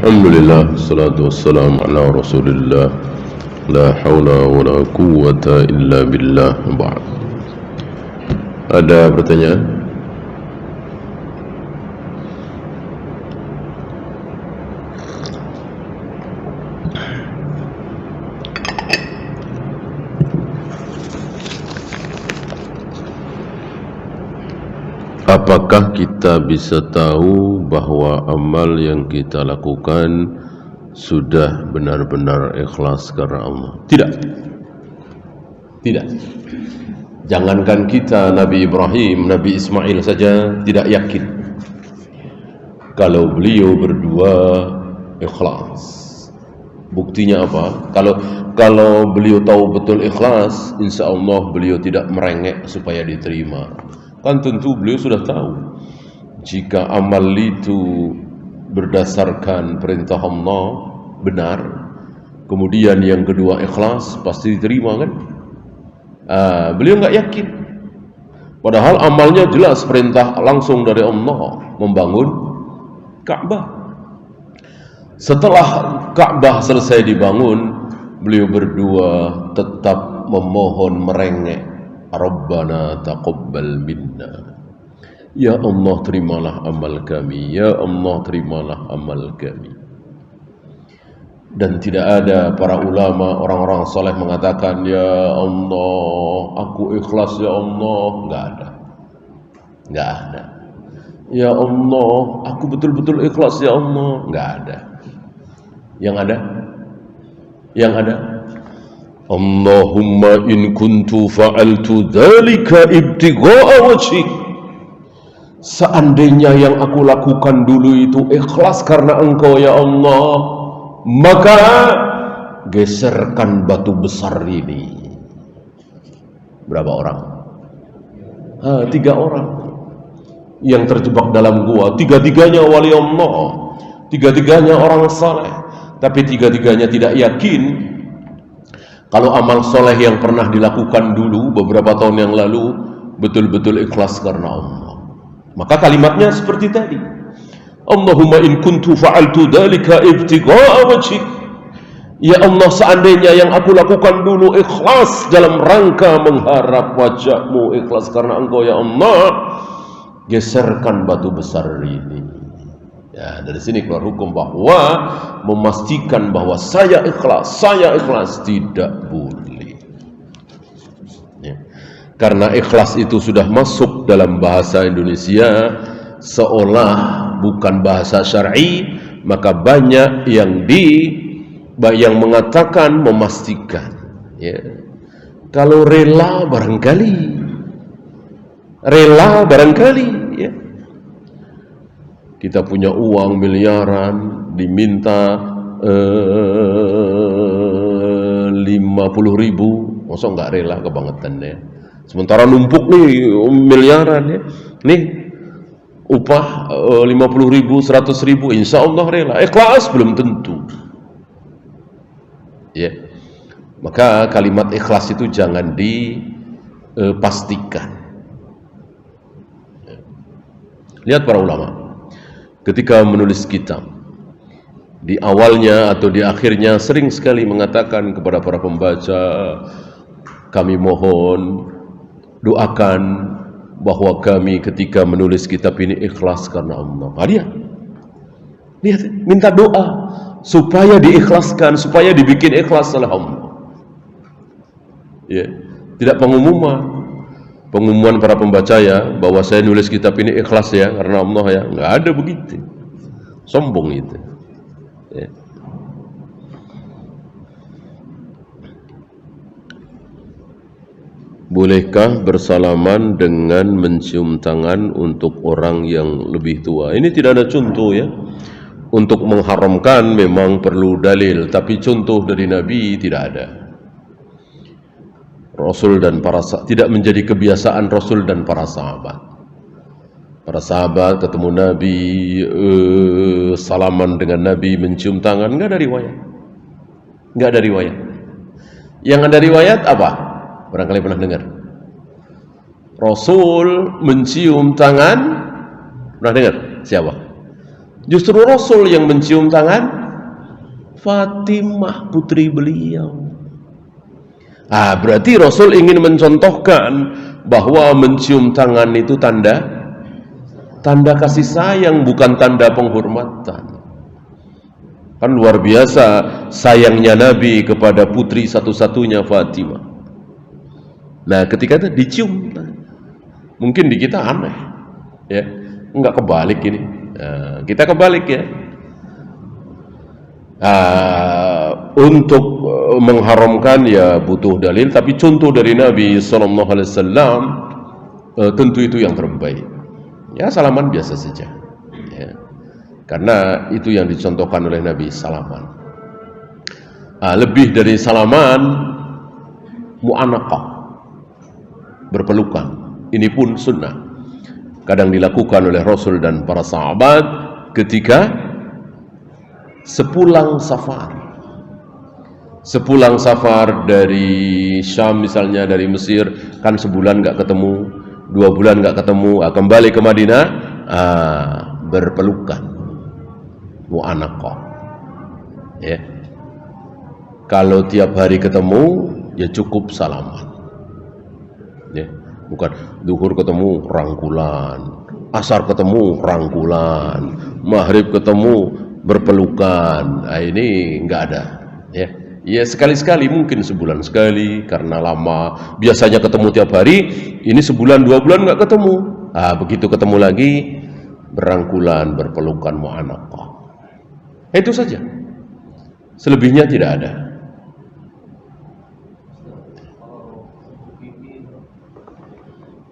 Alhamdulillah, salatu wassalam ala rasulillah. La hawla wa la quwwata illa billah. Ba'd. Ada pertanyaan? Apakah kita bisa tahu bahwa amal yang kita lakukan sudah benar-benar ikhlas karena Allah? Tidak. Tidak. Jangankan kita, Nabi Ibrahim, Nabi Ismail saja tidak yakin kalau beliau berdua ikhlas. Buktinya apa? Kalau beliau tahu betul ikhlas, insya Allah beliau tidak merengek supaya diterima. Kan tentu beliau sudah tahu jika amal itu berdasarkan perintah Allah benar, kemudian yang kedua ikhlas, pasti diterima kan? Beliau nggak yakin, padahal amalnya jelas perintah langsung dari Allah membangun Ka'bah. Setelah Ka'bah selesai dibangun, beliau berdua tetap memohon merengek, Rabbana taqabbal minna. Ya Allah, terimalah amal kami. Ya Allah, terimalah amal kami. Dan tidak ada para ulama, orang-orang saleh mengatakan, Ya Allah, aku ikhlas ya Allah. Enggak ada. Enggak ada. Ya Allah, aku betul-betul ikhlas ya Allah. Enggak ada. Yang ada? Yang ada? Allahumma in kuntu fa'altu dzalika ibtigha'a wajhik. Seandainya yang aku lakukan dulu itu ikhlas karena Engkau ya Allah, maka geserkan batu besar ini. Berapa orang? 3 orang yang terjebak dalam gua. 3-tiganya wali Allah, 3-tiganya orang saleh, tapi 3-tiganya tidak yakin kalau amal soleh yang pernah dilakukan dulu beberapa tahun yang lalu betul-betul ikhlas karena Allah. Maka kalimatnya seperti tadi, Allahumma in kuntu fa'altu dzalika ibtigha'a wajhik. Ya Allah, seandainya yang aku lakukan dulu ikhlas dalam rangka mengharap wajah-Mu, ikhlas karena Engkau ya Allah, geserkan batu besar ini. Ya, dari sini keluar hukum bahwa memastikan bahwa saya ikhlas tidak boleh. Ya. Karena ikhlas itu sudah masuk dalam bahasa Indonesia seolah bukan bahasa syar'i, maka banyak yang mengatakan memastikan. Ya. Kalau rela barangkali, ya. Kita punya uang miliaran, diminta 50.000, masa nggak rela? Kebangetan ya. Sementara numpuk nih miliaran ya, nih upah 50.000, 100.000, insya Allah rela. Ikhlas belum tentu. Ya, maka kalimat ikhlas itu jangan dipastikan. Lihat para ulama. Ketika menulis kitab, di awalnya atau di akhirnya sering sekali mengatakan kepada para pembaca, kami mohon doakan bahwa kami ketika menulis kitab ini ikhlas karena Allah. Lihat, minta doa supaya diikhlaskan, supaya dibikin ikhlas oleh Allah. Ya, tidak pengumuman para pembaca ya, bahwa saya nulis kitab ini ikhlas ya karena Allah ya. Nggak ada begitu, sombong itu ya. Bolehkah bersalaman dengan mencium tangan untuk orang yang lebih tua? Ini tidak ada contoh ya. Untuk mengharamkan memang perlu dalil, tapi contoh dari Nabi tidak ada. Rasul dan para sahabat, tidak menjadi kebiasaan Rasul dan para sahabat. Para sahabat ketemu Nabi, salaman dengan Nabi, mencium tangan, enggak ada riwayat. Enggak ada riwayat. Yang ada riwayat apa? Barangkali pernah dengar. Rasul mencium tangan, pernah dengar? Siapa? Justru Rasul yang mencium tangan Fatimah, putri beliau. Berarti Rasul ingin mencontohkan bahwa mencium tangan itu tanda kasih sayang, bukan tanda penghormatan. Kan luar biasa sayangnya Nabi kepada putri satu-satunya Fatimah. Nah, ketika itu dicium, mungkin di kita aneh, ya, enggak kebalik ini. Nah, kita kebalik ya. Untuk mengharamkan ya butuh dalil, tapi contoh dari Nabi SAW tentu itu yang terbaik. Ya, salaman biasa saja. Ya. Karena itu yang dicontohkan oleh Nabi, salaman. Lebih dari salaman, mu'anaqah, berpelukan. Ini pun sunnah. Kadang dilakukan oleh Rasul dan para sahabat ketika sepulang safar dari Syam, misalnya dari Mesir, kan sebulan nggak ketemu, 2 bulan nggak ketemu, kembali ke Madinah, berpelukan, mu'anaqah. Ya. Kalau tiap hari ketemu, ya cukup salaman. Ya. Bukan duhur ketemu rangkulan, asar ketemu rangkulan, maghrib ketemu berpelukan. Ini nggak ada. Ya sekali-sekali, mungkin sebulan sekali karena lama. Biasanya ketemu tiap hari, ini sebulan 2 bulan nggak ketemu. Begitu ketemu lagi, berangkulan, berpelukan, mu'anaqah. Itu saja. Selebihnya tidak ada.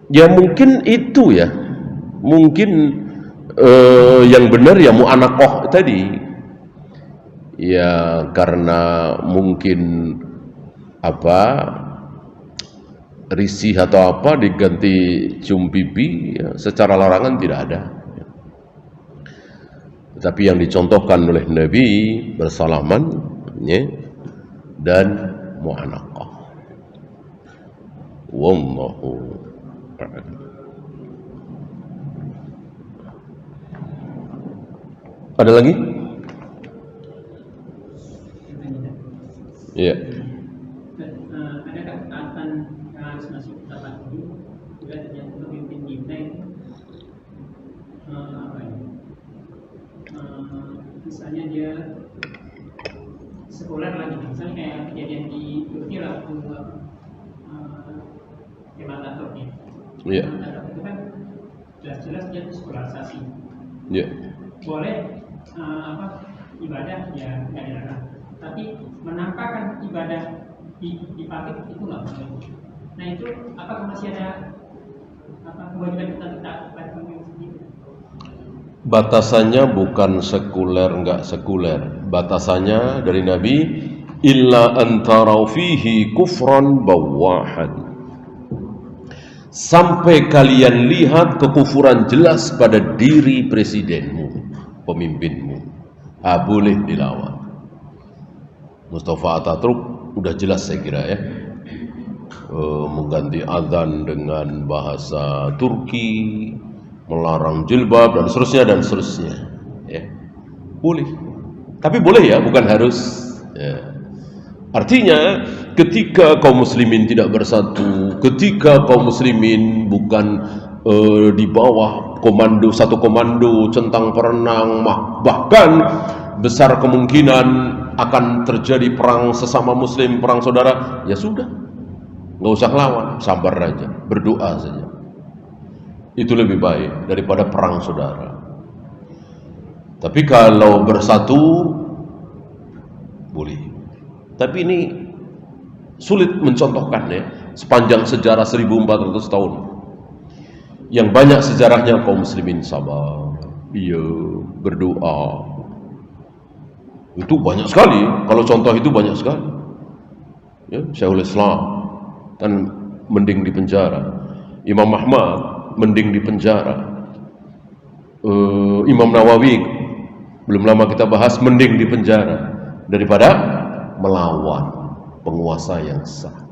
Ya mungkin itu ya. Mungkin yang benar ya mu'anaqah tadi. Ya karena mungkin risih atau diganti cium pipi, ya, secara larangan tidak ada. Tetapi yang dicontohkan oleh Nabi bersalaman, ya, dan mu'anaqah. Wallahu a'lam. Ada lagi? Iya. Adakah ketaatan yang harus masuk taat itu juga terjadi pemimpin kita itu misalnya dia sekuler lagi, misalnya kayak kejadian di Turki lah, Kemal Atatürk. Iya. Itu kan jelas-jelas dia sekularisasi. Iya. Boleh ibadah ya nggak dilarang, tapi menampakkan ibadah di pabrik itu nggak boleh. Nah itu apakah masih ada kewajiban kita pada pemimpin sendiri? Batasannya bukan sekuler nggak sekuler. Batasannya dari Nabi, illa antara fihi kufran bawahan. Sampai kalian lihat kekufuran jelas pada diri presidenmu, pemimpinmu, boleh dilawan. Mustafa Atatürk udah jelas saya kira ya, mengganti azan dengan bahasa Turki, melarang jilbab dan seterusnya ya. Boleh, tapi boleh ya, bukan harus ya. Artinya ketika kaum muslimin tidak bersatu, ketika kaum muslimin bukan di bawah satu komando centang perenang, bahkan besar kemungkinan akan terjadi perang sesama muslim, perang saudara, ya sudah, nggak usah lawan, sabar aja, berdoa saja. Itu lebih baik daripada perang saudara. Tapi kalau bersatu boleh. Tapi ini sulit mencontohkan ya, sepanjang sejarah 1400 tahun. Yang banyak sejarahnya kaum muslimin sabar, iya, berdoa. Itu banyak sekali, kalau contoh itu banyak sekali. Ya, Syekhul Islam kan mending di penjara. Imam Ahmad mending di penjara. Imam Nawawi belum lama kita bahas, mending di penjara daripada melawan penguasa yang sah,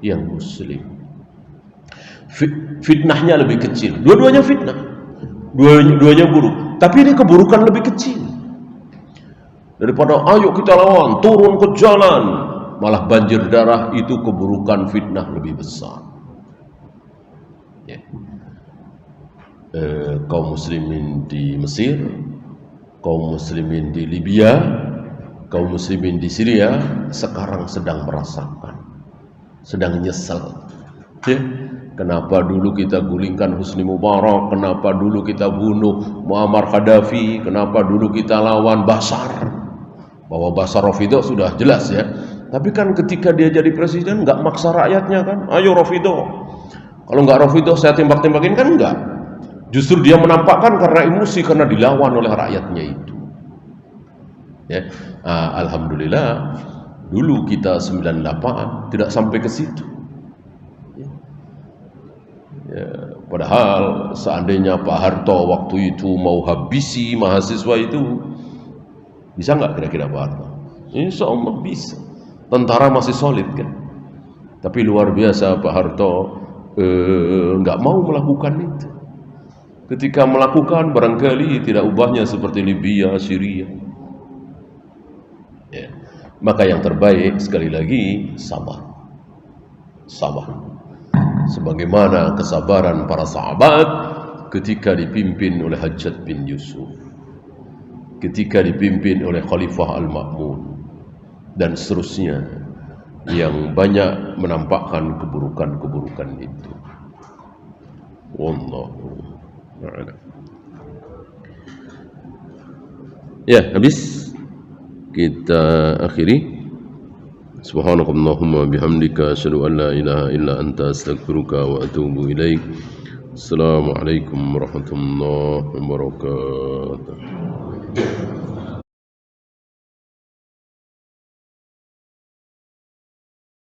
yang muslim. Fitnahnya lebih kecil, dua-duanya fitnah. Dua-duanya buruk. Tapi ini keburukan lebih kecil daripada ayo kita lawan, turun ke jalan. Malah banjir darah itu keburukan, fitnah lebih besar. Ya. Kaum muslimin di Mesir, kaum muslimin di Libya, kaum muslimin di Syria sekarang sedang merasakan, sedang nyesel. Ya. Kenapa dulu kita gulingkan Husni Mubarak, kenapa dulu kita bunuh Muammar Gaddafi, kenapa dulu kita lawan Bashar. Bahwa Bashar Rafidah sudah jelas ya. Tapi kan ketika dia jadi presiden nggak maksa rakyatnya kan, ayo Rafidah. Kalau nggak Rafidah saya tembak-tembakin kan enggak. Justru dia menampakkan karena emosi, karena dilawan oleh rakyatnya itu. Ya, alhamdulillah dulu kita 98 tidak sampai ke situ. Ya, padahal seandainya Pak Harto waktu itu mau habisi mahasiswa itu, bisa nggak kira-kira Pak Harto? Insya Allah bisa. Tentara masih solid kan. Tapi luar biasa Pak Harto nggak mau melakukan itu. Ketika melakukan barangkali tidak ubahnya seperti Libya, Syria. Ya. Maka yang terbaik sekali lagi sabar. Sabar. Sebagaimana kesabaran para sahabat ketika dipimpin oleh Hajjaj bin Yusuf, ketika dipimpin oleh Khalifah Al-Ma'mun, dan seterusnya yang banyak menampakkan keburukan-keburukan itu. Wallahu a'lam. Ya, habis kita akhiri. Subhanakallahumma bihamdika asyhadu an la ilaha illa anta astaghfiruka wa atubu ilaik. Assalamualaikum warahmatullahi wabarakatuh.